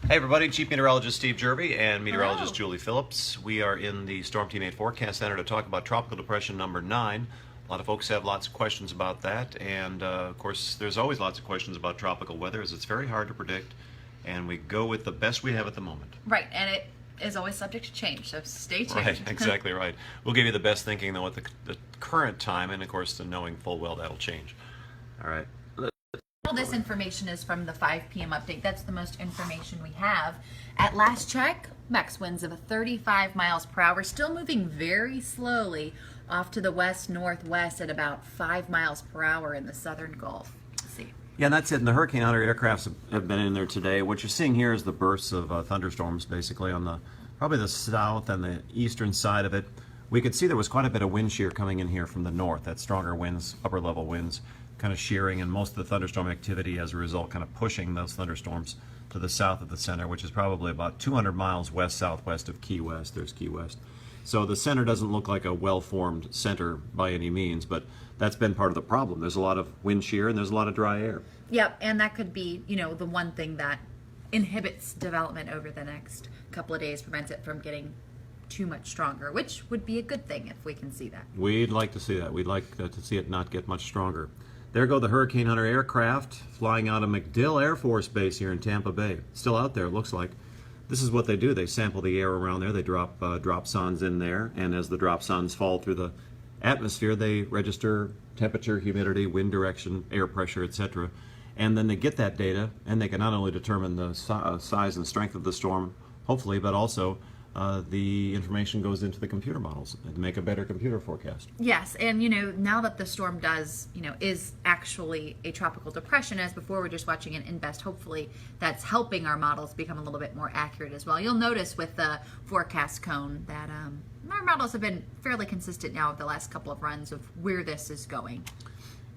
Hey everybody, Chief Meteorologist Steve Jervy and Meteorologist Hello. Julie Phillips. We are in the Storm Team 8 Forecast Center to talk about Tropical Depression number 9. A lot of folks have lots of questions about that, and of course there's always lots of questions about tropical weather as it's very hard to predict, and we go with the best we have at the moment. Right, and it is always subject to change, so stay tuned. Right, exactly right. We'll give you the best thinking though at the current time, and of course the knowing full well that'll change. All right. All this information is from the 5 p.m. update. That's the most information we have. At last check, max winds of 35 miles per hour, still moving very slowly off to the west-northwest at about 5 miles per hour in the southern Gulf. Let's see. Yeah, and that's it. And the Hurricane Hunter aircrafts have been in there today. What you're seeing here is the bursts of thunderstorms, basically on the probably the south and the eastern side of it. We could see there was quite a bit of wind shear coming in here from the north. That's stronger winds, upper level winds, kind of shearing, and most of the thunderstorm activity as a result kind of pushing those thunderstorms to the south of the center, which is probably about 200 miles west-southwest of Key West. There's Key West. So the center doesn't look like a well-formed center by any means, but that's been part of the problem. There's a lot of wind shear and there's a lot of dry air. Yep, and that could be, the one thing that inhibits development over the next couple of days, prevents it from getting too much stronger, which would be a good thing if we can see that. We'd like to see that. We'd like to see it not get much stronger. There go the Hurricane Hunter aircraft flying out of MacDill Air Force Base here in Tampa Bay. Still out there, it looks like. This is what they do. They sample the air around there. They drop dropsondes in there, and as the dropsondes fall through the atmosphere, they register temperature, humidity, wind direction, air pressure, etc. And then they get that data, and they can not only determine the size and strength of the storm, hopefully, but also the information goes into the computer models to make a better computer forecast. Yes, and now that the storm is actually a tropical depression, as before we're just watching an invest, hopefully that's helping our models become a little bit more accurate as well. You'll notice with the forecast cone that our models have been fairly consistent now of the last couple of runs of where this is going.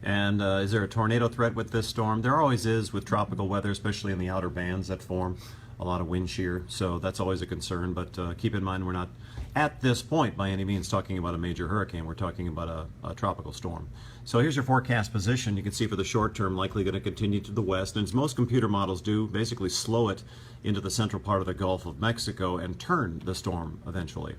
And is there a tornado threat with this storm? There always is with tropical weather, especially in the outer bands that form. A lot of wind shear, so that's always a concern, but keep in mind we're not at this point by any means talking about a major hurricane. We're talking about a tropical storm. So here's your forecast position. You can see for the short term likely going to continue to the west, and as most computer models do, basically slow it into the central part of the Gulf of Mexico and turn the storm eventually.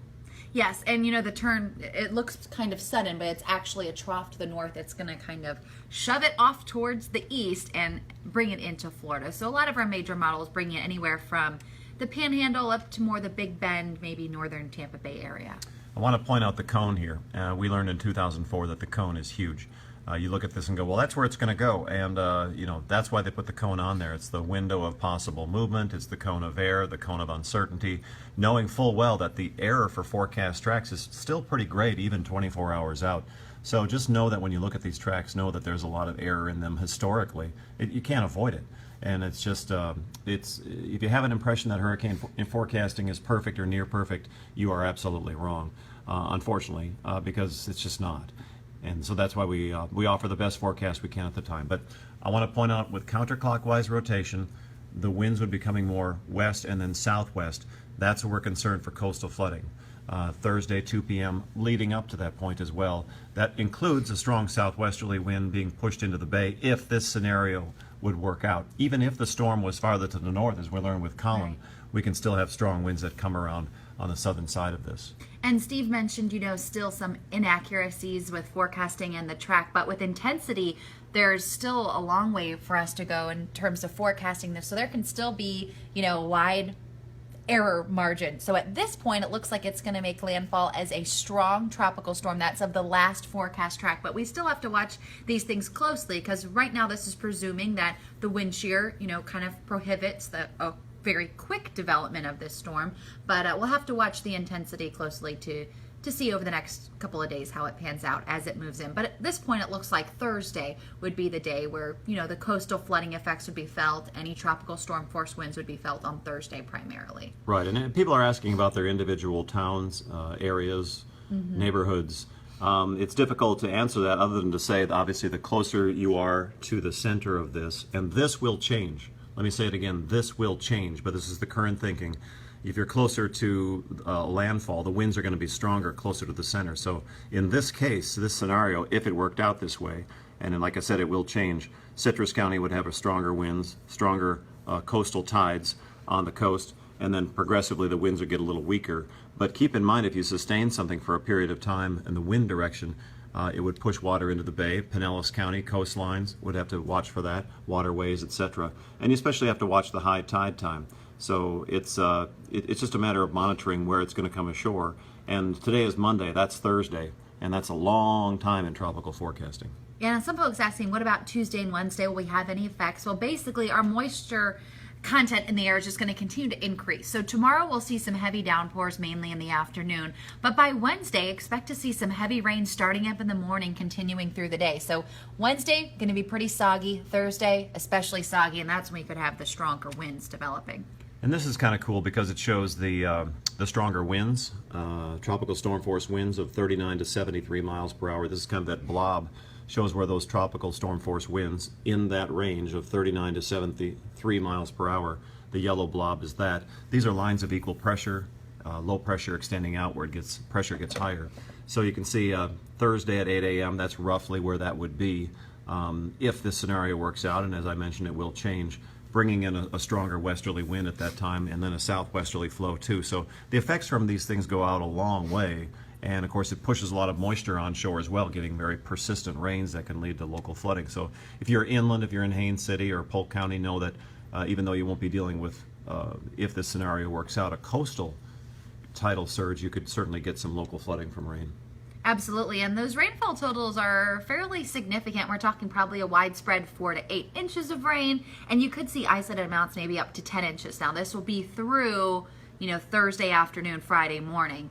Yes, and the turn, it looks kind of sudden, but it's actually a trough to the north. It's going to kind of shove it off towards the east and bring it into Florida. So a lot of our major models bring it anywhere from the Panhandle up to more the Big Bend, maybe northern Tampa Bay area. I want to point out the cone here. We learned in 2004 that the cone is huge. You look at this and go, well, that's where it's going to go, and that's why they put the cone on there. It's the window of possible movement. It's the cone of error, the cone of uncertainty, knowing full well that the error for forecast tracks is still pretty great, even 24 hours out. So just know that when you look at these tracks, know that there's a lot of error in them historically. You can't avoid it. And it's just, if you have an impression that hurricane forecasting is perfect or near perfect, you are absolutely wrong, unfortunately, because it's just not. And so that's why we offer the best forecast we can at the time. But I want to point out with counterclockwise rotation, the winds would be coming more west and then southwest. That's where we're concerned for coastal flooding. Thursday, 2 p.m., leading up to that point as well. That includes a strong southwesterly wind being pushed into the bay if this scenario would work out. Even if the storm was farther to the north, as we learned with Colin, Right. we can still have strong winds that come around on the southern side of this. And Steve mentioned, still some inaccuracies with forecasting and the track, but with intensity, there's still a long way for us to go in terms of forecasting this. So there can still be, wide error margin. So at this point, it looks like it's going to make landfall as a strong tropical storm. That's of the last forecast track, but we still have to watch these things closely because right now this is presuming that the wind shear, kind of prohibits the very quick development of this storm, but we'll have to watch the intensity closely to see over the next couple of days how it pans out as it moves in. But at this point, it looks like Thursday would be the day where, the coastal flooding effects would be felt. Any tropical storm force winds would be felt on Thursday primarily. Right, and people are asking about their individual towns, areas, neighborhoods. It's difficult to answer that other than to say that obviously the closer you are to the center of this, and this will change. Let me say it again, this will change, but this is the current thinking. If you're closer to landfall, the winds are going to be stronger closer to the center. So in this case, this scenario, if it worked out this way, and then, like I said, it will change, Citrus County would have a stronger winds, stronger coastal tides. on the coast, and then progressively the winds would get a little weaker. But keep in mind, if you sustain something for a period of time in the wind direction, it would push water into the bay. Pinellas County coastlines would have to watch for that, waterways, etc. And you especially have to watch the high tide time. So it's just a matter of monitoring where it's going to come ashore. And today is Monday, that's Thursday, and that's a long time in tropical forecasting. Yeah, and some folks asking, what about Tuesday and Wednesday? Will we have any effects? Well, basically, our moisture content in the air is just going to continue to increase. So tomorrow we'll see some heavy downpours, mainly in the afternoon. But by Wednesday, expect to see some heavy rain starting up in the morning, continuing through the day. So Wednesday, going to be pretty soggy. Thursday, especially soggy, and that's when we could have the stronger winds developing. And this is kind of cool because it shows the stronger winds, tropical storm force winds of 39 to 73 miles per hour. This is kind of that blob, shows where those tropical storm force winds in that range of 39 to 73 miles per hour. The yellow blob is that. These are lines of equal pressure, low pressure extending outward, pressure gets higher. So you can see Thursday at 8 a.m., that's roughly where that would be if this scenario works out, and as I mentioned, it will change, bringing in a stronger westerly wind at that time, and then a southwesterly flow too. So the effects from these things go out a long way, and of course it pushes a lot of moisture on shore as well, getting very persistent rains that can lead to local flooding. So if you're inland, if you're in Haines City or Polk County, know that even though you won't be dealing with, if this scenario works out, a coastal tidal surge, you could certainly get some local flooding from rain. Absolutely, and those rainfall totals are fairly significant. We're talking probably a widespread 4 to 8 inches of rain, and you could see isolated amounts maybe up to 10 inches. Now this will be through, Thursday afternoon, Friday morning.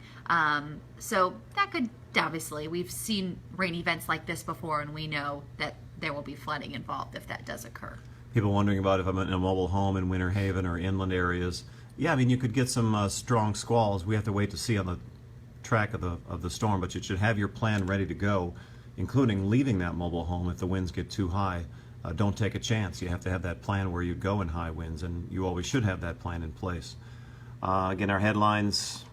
So that could, obviously, we've seen rain events like this before, and we know that there will be flooding involved if that does occur. People wondering about if I'm in a mobile home in Winter Haven or inland areas. Yeah, I mean, you could get some strong squalls. We have to wait to see on the track of the storm, but you should have your plan ready to go, including leaving that mobile home if the winds get too high. Don't take a chance. You have to have that plan where you go in high winds, and you always should have that plan in place. Again, our headlines,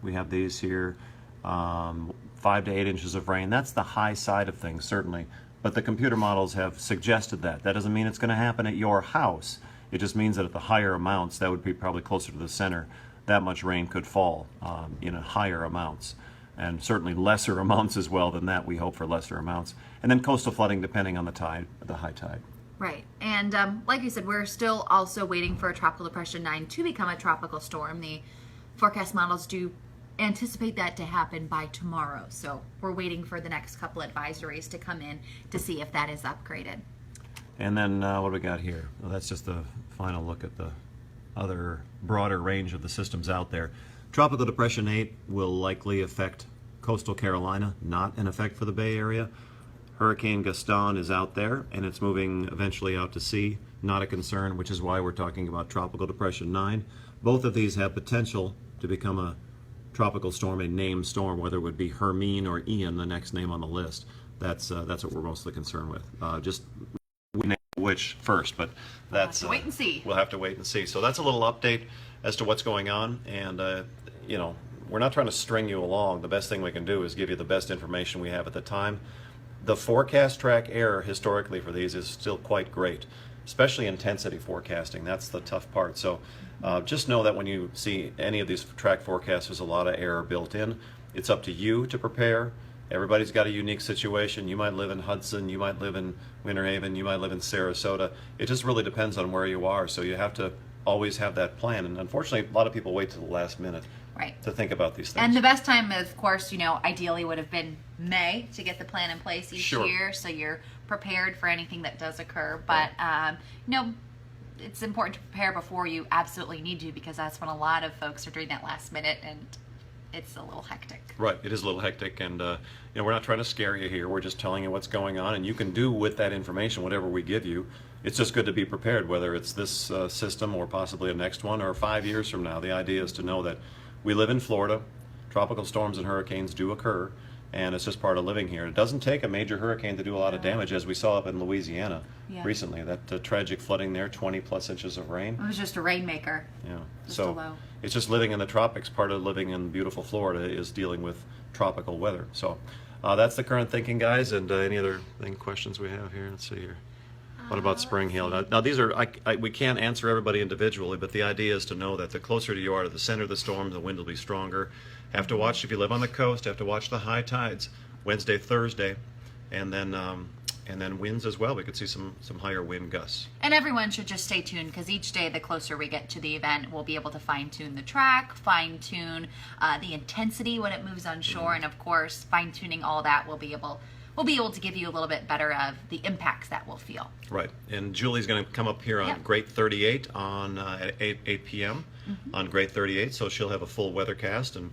we have these here, 5 to 8 inches of rain. That's the high side of things, certainly, but the computer models have suggested that. That doesn't mean it's going to happen at your house. It just means that at the higher amounts, that would be probably closer to the center, that much rain could fall in higher amounts, and certainly lesser amounts as well than that. We hope for lesser amounts. And then coastal flooding depending on the tide, the high tide. Right, and like you said, we're still also waiting for a Tropical Depression 9 to become a tropical storm. The forecast models do anticipate that to happen by tomorrow, so we're waiting for the next couple advisories to come in to see if that is upgraded. And then what do we got here? Well, that's just the final look at the other broader range of the systems out there. Tropical Depression 8 will likely affect coastal Carolina, not an effect for the Bay Area. Hurricane Gaston is out there, and it's moving eventually out to sea. Not a concern, which is why we're talking about Tropical Depression 9. Both of these have potential to become a tropical storm, a named storm, whether it would be Hermine or Ian, the next name on the list. That's what we're mostly concerned with. Just we name which first, but that's wait and see. We'll have to wait and see. So that's a little update as to what's going on, and we're not trying to string you along. The best thing we can do is give you the best information we have at the time. The forecast track error historically for these is still quite great, especially intensity forecasting. That's the tough part. So just know that when you see any of these track forecasts, there's a lot of error built in. It's up to you to prepare. Everybody's got a unique situation. You might live in Hudson, you might live in Winter Haven, you might live in Sarasota. It just really depends on where you are. So you have to always have that plan. And unfortunately, a lot of people wait to the last minute to think about these things. And the best time, of course, ideally would have been May to get the plan in place each year, so you're prepared for anything that does occur. But it's important to prepare before you absolutely need to, because that's when a lot of folks are doing that last minute, and it's a little hectic. Right, it is a little hectic, and we're not trying to scare you here. We're just telling you what's going on, and you can do with that information whatever we give you. It's just good to be prepared, whether it's this system or possibly a next one or 5 years from now. The idea is to know that we live in Florida. Tropical storms and hurricanes do occur, and it's just part of living here. It doesn't take a major hurricane to do a lot of damage, as we saw up in Louisiana recently. That tragic flooding there, 20 plus inches of rain. It was just a rainmaker. Yeah. So it's just living in the tropics. Part of living in beautiful Florida is dealing with tropical weather. So that's the current thinking, guys. And any other questions we have here? Let's see here. What about Spring Hill? Now these are, we can't answer everybody individually, but the idea is to know that the closer you are to the center of the storm, the wind will be stronger. Have to watch, if you live on the coast, have to watch the high tides, Wednesday, Thursday, and then winds as well. We could see some higher wind gusts. And everyone should just stay tuned, because each day, the closer we get to the event, we'll be able to fine-tune the track, fine-tune the intensity when it moves on shore, and of course, fine-tuning all that, we'll be able to give you a little bit better of the impacts that we'll feel. Right. And Julie's going to come up here on Yep. Great 38 at 8 p.m. On Great 38, so she'll have a full weathercast, and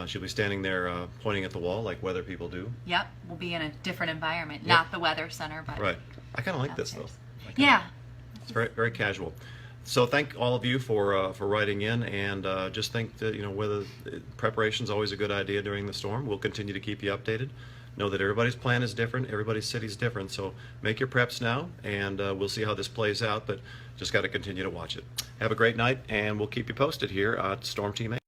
she'll be standing there pointing at the wall like weather people do. Yep, we'll be in a different environment, Yep. not the weather center, but Right. I kind of like this, though. upstairs. I kinda- Yeah. It's very, very casual. So thank all of you for writing in, and just think that, whether preparation is always a good idea during the storm. We'll continue to keep you updated. Know that everybody's plan is different, everybody's city is different, so make your preps now, and we'll see how this plays out, but just got to continue to watch it. Have a great night, and we'll keep you posted here at Storm Team 8.